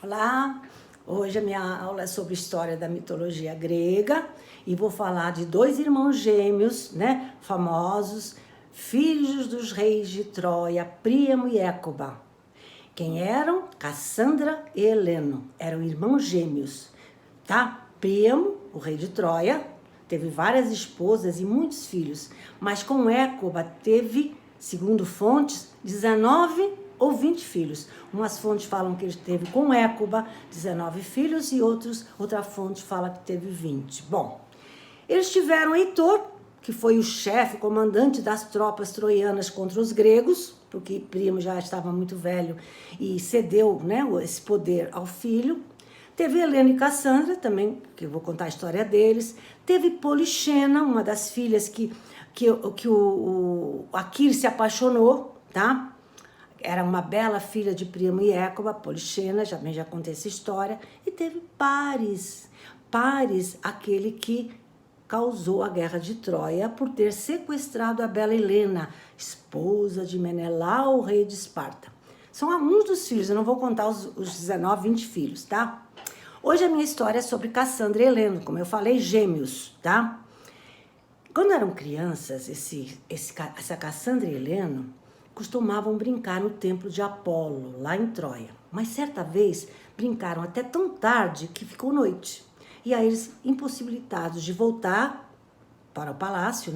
Olá, hoje a minha aula é sobre história da mitologia grega e vou falar de dois irmãos gêmeos, famosos, filhos dos reis de Troia, Príamo e Écuba. Quem eram? Cassandra e Heleno, eram irmãos gêmeos, tá? Príamo, o rei de Troia, teve várias esposas e muitos filhos, mas com Écuba teve, segundo fontes, 19 ou 20 filhos. Umas fontes falam que ele teve com Écuba 19 filhos e outra fonte fala que teve 20. Bom, eles tiveram Heitor, que foi o chefe, comandante das tropas troianas contra os gregos, porque Príamo já estava muito velho e cedeu, esse poder ao filho. Teve Helena e Cassandra, também, que eu vou contar a história deles. Teve Polixena, uma das filhas que o Aquiles se apaixonou, tá? Era uma bela filha de Príamo e Écuba, Polixena, já contei essa história. E teve Paris, aquele que causou a guerra de Troia por ter sequestrado a bela Helena, esposa de Menelau, rei de Esparta. São alguns dos filhos, eu não vou contar os 19, 20 filhos, tá? Hoje a minha história é sobre Cassandra e Heleno, como eu falei, gêmeos, tá? Quando eram crianças, essa Cassandra e Heleno costumavam brincar no templo de Apolo, lá em Troia. Mas certa vez brincaram até tão tarde que ficou noite. E aí eles, impossibilitados de voltar para o palácio,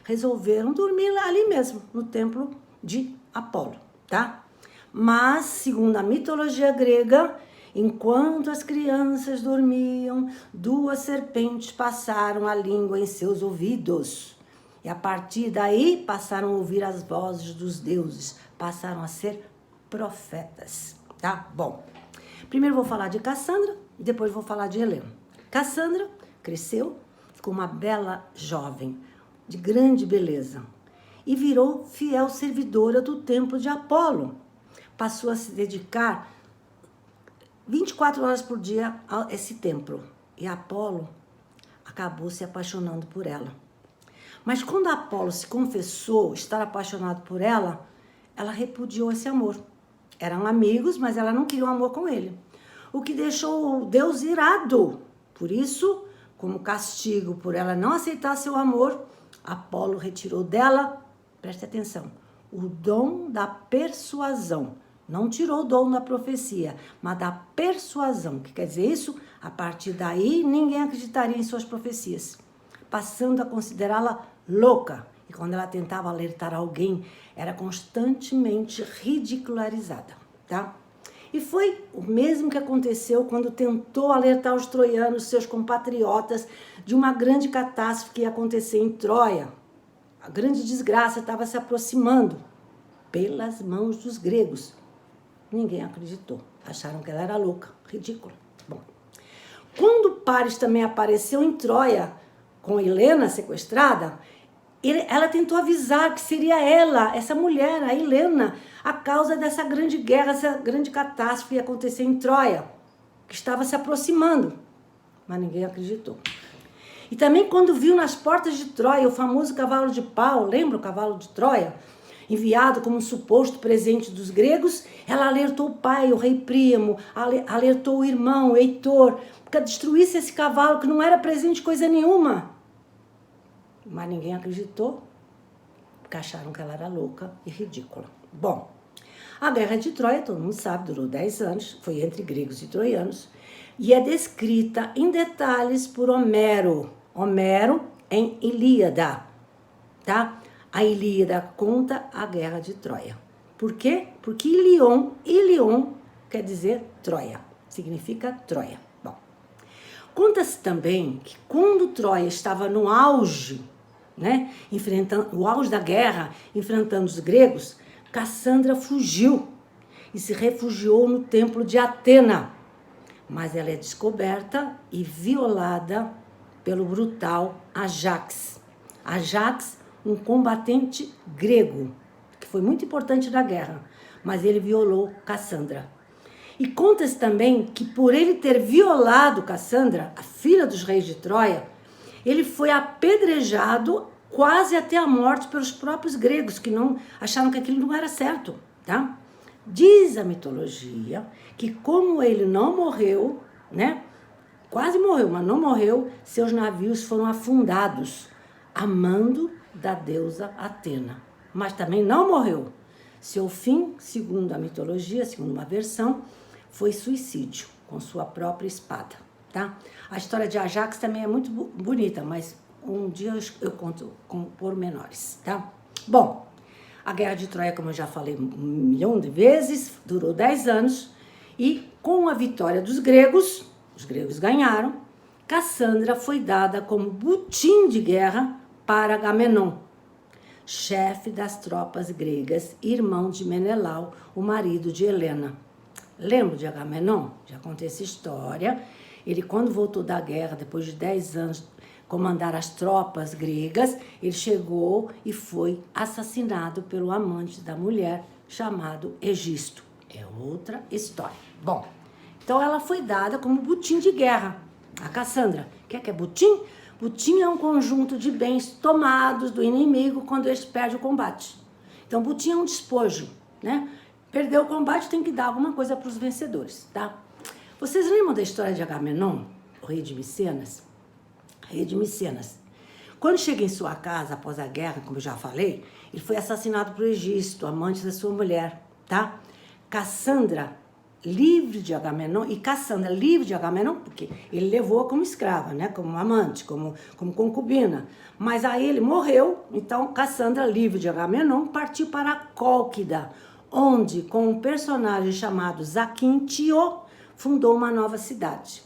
resolveram dormir ali mesmo, no templo de Apolo, tá? Mas, segundo a mitologia grega, enquanto as crianças dormiam, duas serpentes passaram a língua em seus ouvidos. E a partir daí passaram a ouvir as vozes dos deuses, passaram a ser profetas, tá? Bom, primeiro vou falar de Cassandra, depois vou falar de Helena. Cassandra cresceu, ficou uma bela jovem, de grande beleza, e virou fiel servidora do templo de Apolo. Passou a se dedicar 24 horas por dia a esse templo. E Apolo acabou se apaixonando por ela. Mas quando Apolo se confessou estar apaixonado por ela, ela repudiou esse amor. Eram amigos, mas ela não queria um amor com ele. O que deixou Deus irado. Por isso, como castigo por ela não aceitar seu amor, Apolo retirou dela, preste atenção, o dom da persuasão. Não tirou o dom da profecia, mas da persuasão. O que quer dizer isso? A partir daí, ninguém acreditaria em suas profecias, passando a considerá-la louca. E quando ela tentava alertar alguém, era constantemente ridicularizada, tá? E foi o mesmo que aconteceu quando tentou alertar os troianos, seus compatriotas, de uma grande catástrofe que ia acontecer em Troia. A grande desgraça estava se aproximando pelas mãos dos gregos. Ninguém acreditou. Acharam que ela era louca, ridícula. Bom, quando Paris também apareceu em Troia, com Helena sequestrada, ela tentou avisar que seria ela, essa mulher, a Helena, a causa dessa grande guerra, essa grande catástrofe que ia acontecer em Troia, que estava se aproximando. Mas ninguém acreditou. E também quando viu nas portas de Troia o famoso cavalo de pau, lembra o cavalo de Troia? Enviado como um suposto presente dos gregos, ela alertou o pai, o rei Príamo, alertou o irmão, Heitor, para destruísse esse cavalo que não era presente de coisa nenhuma. Mas ninguém acreditou, porque acharam que ela era louca e ridícula. Bom, a guerra de Troia, todo mundo sabe, durou 10 anos, foi entre gregos e troianos, e é descrita em detalhes por Homero em Ilíada, tá? A Ilíada conta a guerra de Troia. Por quê? Porque Ilion quer dizer Troia, significa Troia. Bom, conta-se também que quando Troia estava no auge, enfrentando o auge da guerra, enfrentando os gregos, Cassandra fugiu e se refugiou no templo de Atena. Mas ela é descoberta e violada pelo brutal Ajax. Ajax, um combatente grego, que foi muito importante na guerra, mas ele violou Cassandra. E conta-se também que por ele ter violado Cassandra, a filha dos reis de Troia, ele foi apedrejado quase até a morte pelos próprios gregos, que não acharam que aquilo não era certo, tá? Diz a mitologia que como ele não morreu, né? Quase morreu, mas não morreu, seus navios foram afundados, amando da deusa Atena. Mas também não morreu. Seu fim, segundo a mitologia, segundo uma versão, foi suicídio com sua própria espada, tá? A história de Ajax também é muito bonita, mas um dia eu conto com pormenores, tá? Bom, a Guerra de Troia, como eu já falei 1.000.000 de vezes, durou 10 anos e com a vitória dos gregos, os gregos ganharam, Cassandra foi dada como butim de guerra para Agamenon, chefe das tropas gregas, irmão de Menelau, o marido de Helena. Lembra de Agamenon? Já contei essa história. Ele, quando voltou da guerra, depois de 10 anos, comandar as tropas gregas, ele chegou e foi assassinado pelo amante da mulher, chamado Egisto. É outra história. Bom, então ela foi dada como butim de guerra, a Cassandra. O que é butim? Butim é um conjunto de bens tomados do inimigo quando ele perde o combate. Então, butim é um despojo, né? Perdeu o combate, tem que dar alguma coisa para os vencedores, tá? Vocês lembram da história de Agamenon, o rei de Micenas? Rei de Micenas. Quando chega em sua casa, após a guerra, como eu já falei, ele foi assassinado por Egisto, amante da sua mulher, tá? Cassandra, livre de Agamenon, e Cassandra, livre de Agamenon, porque ele levou como escrava, né? Como amante, como concubina. Mas aí ele morreu, então Cassandra, livre de Agamenon, partiu para Cólquida, onde, com um personagem chamado Zaquintio, fundou uma nova cidade.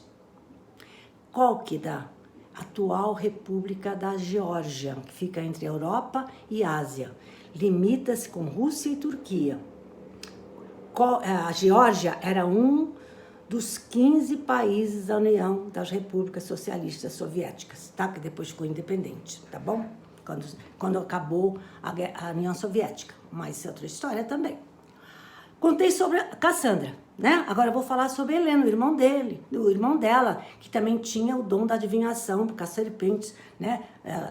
Cólquida, atual República da Geórgia, que fica entre Europa e Ásia. Limita-se com Rússia e Turquia. A Geórgia era um dos 15 países da União das Repúblicas Socialistas Soviéticas, tá? Que depois ficou independente, tá bom? Quando acabou a União Soviética. Mas é outra história também. Contei sobre a Cassandra, né? Agora eu vou falar sobre Helena, o irmão dela, que também tinha o dom da adivinhação, porque as serpentes, né,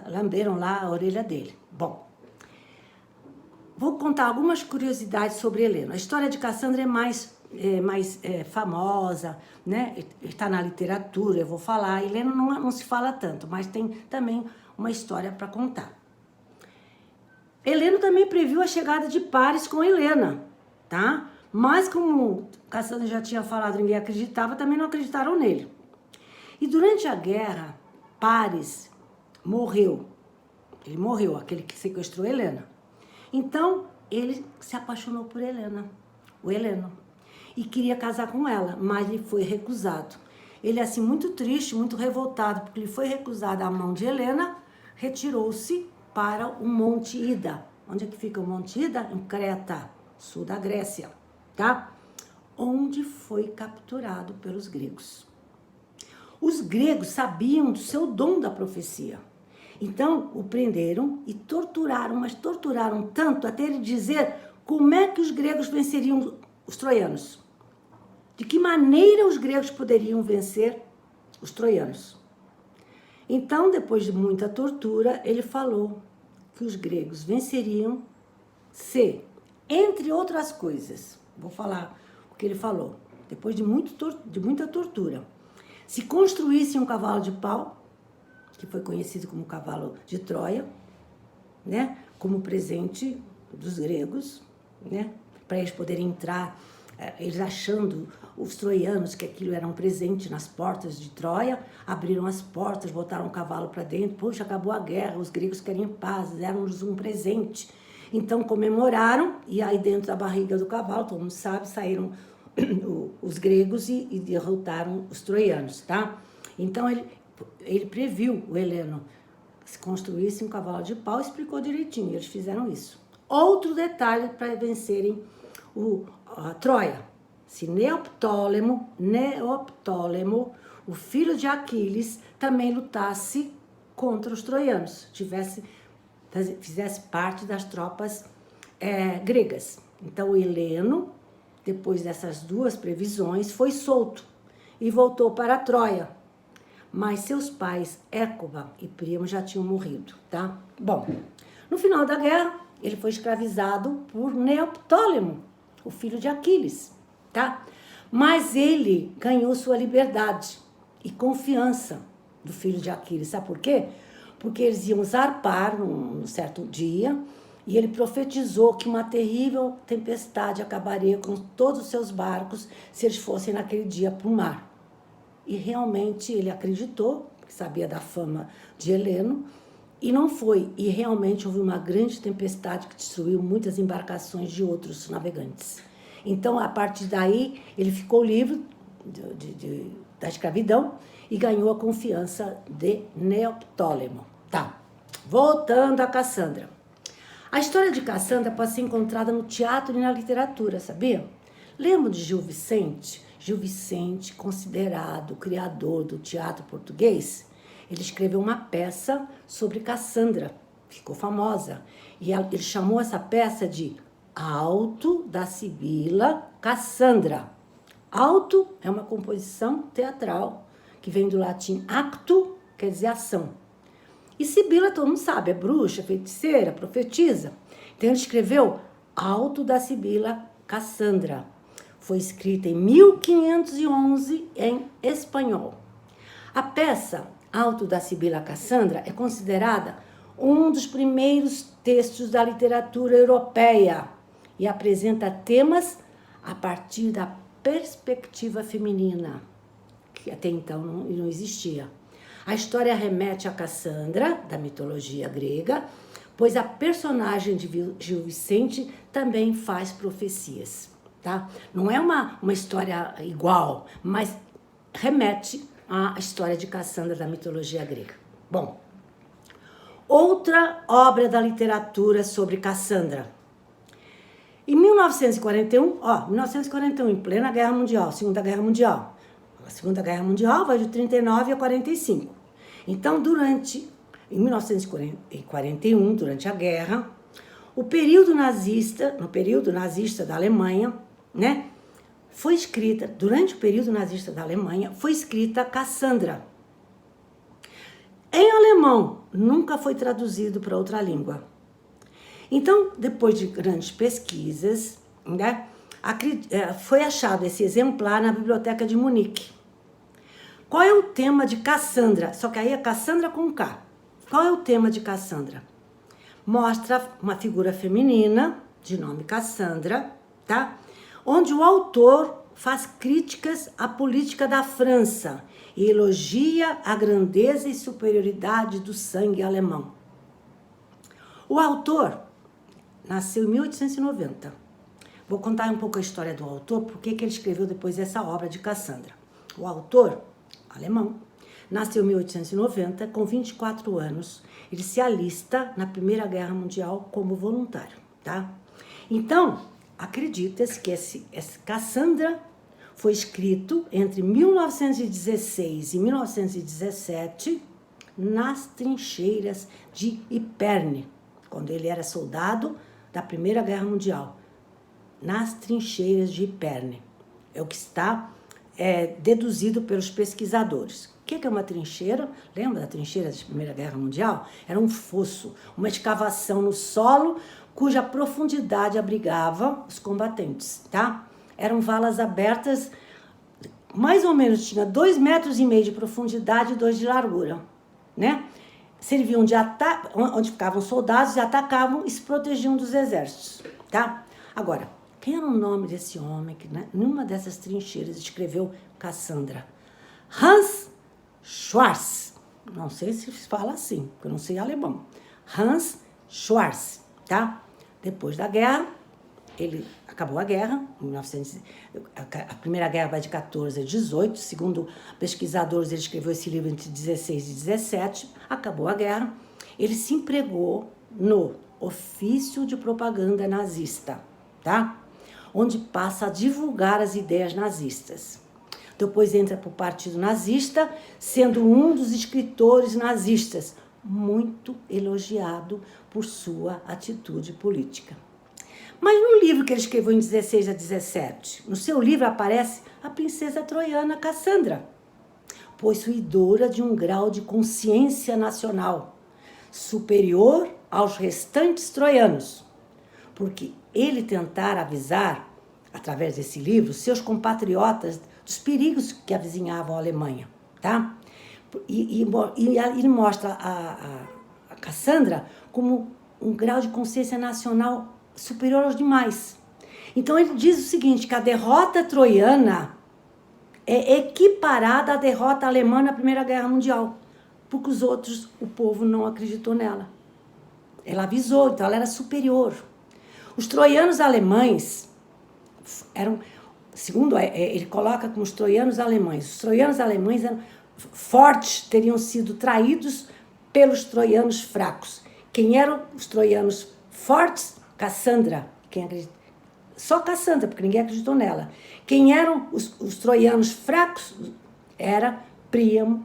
lamberam lá a orelha dele. Bom, vou contar algumas curiosidades sobre Helena. A história de Cassandra é mais famosa, né? Está na literatura, eu vou falar. Helena não se fala tanto, mas tem também uma história para contar. Helena também previu a chegada de Paris com Helena, tá? Mas como Cassandra já tinha falado, ninguém acreditava, também não acreditaram nele. E durante a guerra, Paris morreu. Ele morreu, aquele que sequestrou Helena. Então, ele se apaixonou por Helena, o Heleno, e queria casar com ela, mas lhe foi recusado. Ele, assim, muito triste, muito revoltado, porque lhe foi recusada a mão de Helena, retirou-se para o Monte Ida. Onde é que fica o Monte Ida? Em Creta, sul da Grécia, tá? Onde foi capturado pelos gregos. Os gregos sabiam do seu dom da profecia. Então, o prenderam e torturaram, mas torturaram tanto até ele dizer como é que os gregos venceriam os troianos. De que maneira os gregos poderiam vencer os troianos. Então, depois de muita tortura, ele falou que os gregos venceriam se, entre outras coisas, vou falar o que ele falou, depois de muita tortura, se construíssem um cavalo de pau, que foi conhecido como cavalo de Troia, né, como presente dos gregos, né, para eles poderem entrar, eles achando, os troianos, que aquilo era um presente nas portas de Troia, abriram as portas, botaram o cavalo para dentro, poxa, acabou a guerra, os gregos queriam paz, deram-nos um presente. Então comemoraram, e aí dentro da barriga do cavalo, todo mundo sabe, saíram os gregos e derrotaram os troianos, tá? Então ele previu o Heleno se construísse um cavalo de pau, explicou direitinho, eles fizeram isso. Outro detalhe para vencerem a Troia, se Neoptólemo, o filho de Aquiles, também lutasse contra os troianos, fizesse parte das tropas gregas. Então o Heleno, depois dessas duas previsões, foi solto e voltou para a Troia. Mas seus pais, Écuba e Príamo, já tinham morrido, tá? Bom, no final da guerra, ele foi escravizado por Neoptólemo. o filho de Aquiles, tá? Mas ele ganhou sua liberdade e confiança do filho de Aquiles. Sabe por quê? Porque eles iam zarpar num certo dia e ele profetizou que uma terrível tempestade acabaria com todos os seus barcos se eles fossem naquele dia para o mar. E realmente ele acreditou, porque sabia da fama de Heleno, e não foi. E realmente houve uma grande tempestade que destruiu muitas embarcações de outros navegantes. Então, a partir daí, ele ficou livre da escravidão e ganhou a confiança de Neoptólemo. Tá, voltando a Cassandra. A história de Cassandra pode ser encontrada no teatro e na literatura, sabia? Lembra de Gil Vicente? Gil Vicente, considerado o criador do teatro português, ele escreveu uma peça sobre Cassandra, ficou famosa. E ele chamou essa peça de Auto da Sibila Cassandra. Auto é uma composição teatral, que vem do latim acto, quer dizer ação. E Sibila, todo mundo sabe, é bruxa, feiticeira, profetiza. Então ele escreveu Auto da Sibila Cassandra. Foi escrita em 1511 em espanhol. A peça Auto da Sibila Cassandra é considerada um dos primeiros textos da literatura europeia e apresenta temas a partir da perspectiva feminina, que até então não existia. A história remete a Cassandra, da mitologia grega, pois a personagem de Gil Vicente também faz profecias, tá? Não é uma história igual, mas remete à história de Cassandra da mitologia grega. Bom, outra obra da literatura sobre Cassandra. Em 1941, em plena Guerra Mundial, Segunda Guerra Mundial. A Segunda Guerra Mundial vai de 39 a 45. Então, em 1941, durante a guerra, no período nazista da Alemanha, né, foi escrita, durante o período nazista da Alemanha, foi escrita Cassandra. Em alemão, nunca foi traduzido para outra língua. Então, depois de grandes pesquisas, né, foi achado esse exemplar na Biblioteca de Munique. Qual é o tema de Cassandra? Só que aí é Cassandra com K. Qual é o tema de Cassandra? Mostra uma figura feminina, de nome Cassandra, tá? Onde o autor faz críticas à política da França e elogia a grandeza e superioridade do sangue alemão. O autor nasceu em 1890. Vou contar um pouco a história do autor, porque que ele escreveu depois essa obra de Cassandra. O autor, alemão, nasceu em 1890, com 24 anos. Ele se alista na Primeira Guerra Mundial como voluntário, tá? Então, acredita-se que esse Cassandra foi escrito entre 1916 e 1917 nas trincheiras de Ypern, quando ele era soldado da Primeira Guerra Mundial, nas trincheiras de Ypern. É o que está deduzido pelos pesquisadores. O que é uma trincheira? Lembra da trincheira da Primeira Guerra Mundial? Era um fosso, uma escavação no solo cuja profundidade abrigava os combatentes, tá? Eram valas abertas, mais ou menos, tinha 2,5 metros de profundidade e 2 de largura, né? Serviam de ataque, onde ficavam soldados e atacavam e se protegiam dos exércitos, tá? Agora, quem era o nome desse homem que, né, numa dessas trincheiras escreveu Cassandra? Hans Schwarz. Não sei se fala assim, porque eu não sei alemão. Hans Schwarz, tá? Depois da guerra, acabou a guerra, a Primeira Guerra vai de 14 a 18, segundo pesquisadores, ele escreveu esse livro entre 16 e 17, acabou a guerra, ele se empregou no ofício de propaganda nazista, tá? Onde passa a divulgar as ideias nazistas. Depois entra para o Partido Nazista, sendo um dos escritores nazistas, muito elogiado por sua atitude política. Mas no livro que ele escreveu em 16 a 17, no seu livro aparece a princesa troiana Cassandra, possuidora de um grau de consciência nacional superior aos restantes troianos, porque ele tentara avisar através desse livro, seus compatriotas dos perigos que avizinhavam a Alemanha, tá? E ele mostra a Cassandra como um grau de consciência nacional superior aos demais. Então ele diz o seguinte, que a derrota troiana é equiparada à derrota alemã na Primeira Guerra Mundial, porque os outros, o povo não acreditou nela. Ela avisou, então ela era superior. Os troianos alemães eram, segundo ele coloca como os troianos alemães eram fortes, teriam sido traídos pelos troianos fracos. Quem eram os troianos fortes? Cassandra. Quem acredita? Só Cassandra, porque ninguém acreditou nela. Quem eram os troianos fracos? Era Príamo,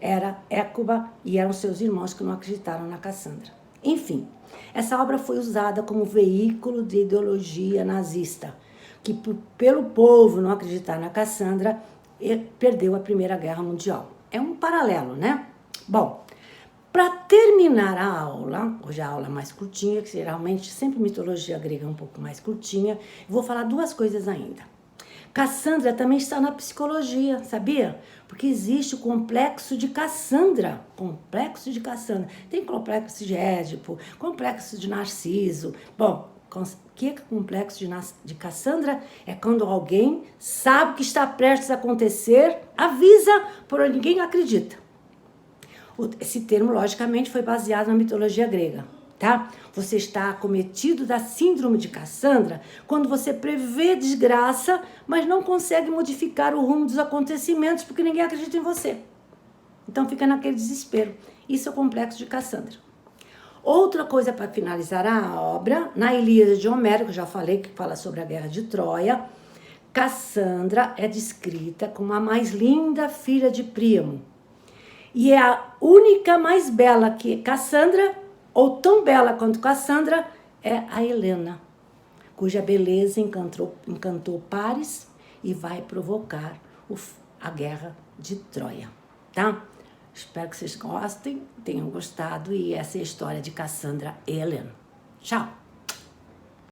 era Écuba e eram seus irmãos que não acreditaram na Cassandra. Enfim, essa obra foi usada como veículo de ideologia nazista, que pelo povo não acreditar na Cassandra, perdeu a Primeira Guerra Mundial. É um paralelo, né? Bom, para terminar a aula, hoje a aula é mais curtinha, que geralmente sempre mitologia grega é um pouco mais curtinha, eu vou falar duas coisas ainda. Cassandra também está na psicologia, sabia? Porque existe o complexo de Cassandra. Complexo de Cassandra. Tem complexo de Édipo, complexo de Narciso. Bom, o que é complexo de Cassandra? É quando alguém sabe que está prestes a acontecer, avisa, porém ninguém acredita. Esse termo, logicamente, foi baseado na mitologia grega, tá? Você está acometido da síndrome de Cassandra quando você prevê desgraça, mas não consegue modificar o rumo dos acontecimentos porque ninguém acredita em você. Então fica naquele desespero. Isso é o complexo de Cassandra. Outra coisa para finalizar a obra, na Ilíada de Homero, que eu já falei, que fala sobre a guerra de Troia, Cassandra é descrita como a mais linda filha de Príamo. E é a única mais bela que Cassandra, ou tão bela quanto Cassandra, é a Helena, cuja beleza encantou Paris e vai provocar a guerra de Troia, tá? Espero que vocês gostem, tenham gostado, e essa é a história de Cassandra e Helena. Tchau!